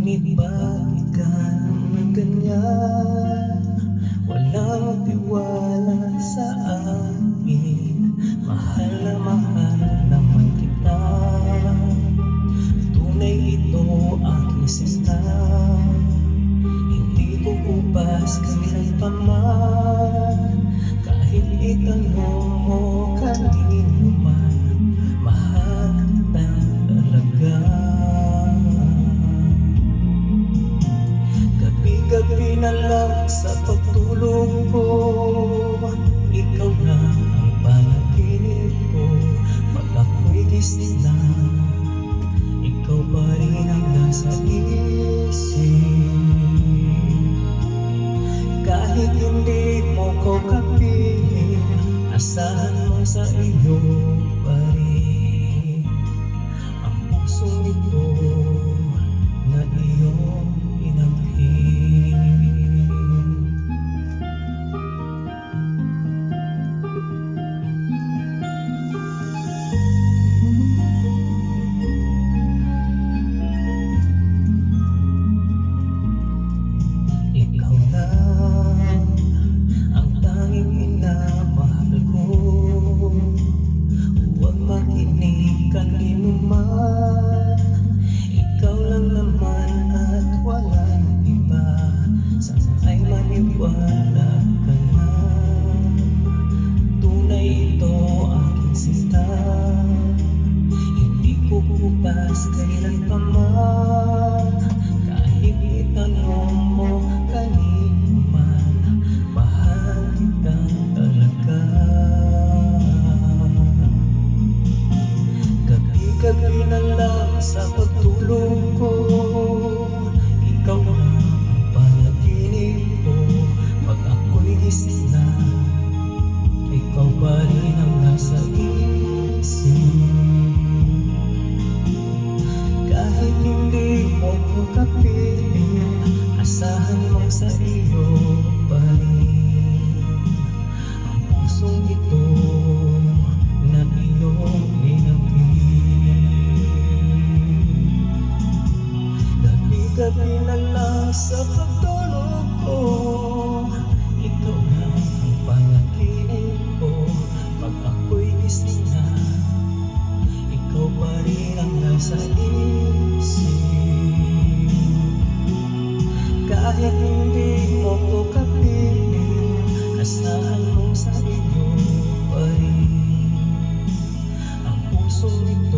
Ngunit bakit ka naman ganyan? Walang tiwala sa akin. Mahal naman kita. Tunay ito aking sinta. Hindi ko upas kailan pa man. Kahit itanong mo kanino man, mahal kita talaga. Gabi-gabi na lang sa pagtulog ko, ikaw na ang panaginip ko. Pag ako'y gising na, ikaw pa rin ang nasa isip. Kahit hindi mo ko kapiling, asahan mo sa iyo pa rin ang pusong ito na iyong inangkin. Ikaw lang ang tanging minamahal ko. Huwag makinig kanino man. Ikaw lang naman at walang iba. Sana'y maniwala ka na. Tunay ito aking sinta. Hindi ko upas kailan pa man. Kahit itanong mo kanino man, mahal kita talaga. Gabi-gabi na lang sa pagtulog ko, ikaw na ang panaginip ko. Pag ako'y gising na, ikaw pa rin ang nasa isip. Kahit hindi mo ko kapiling, asahan mo sa iyo pa rin ang pusong ito na iyong inangkin. Gabi-gabi na lang sa pagtulog ko, ikaw na ang panaginip ko. Pag ako'y gising na, ikaw pa rin ang nasa isip. Kahit hindi mo ko kapiling, asahan mo sa iyo pa rin ang pusong ito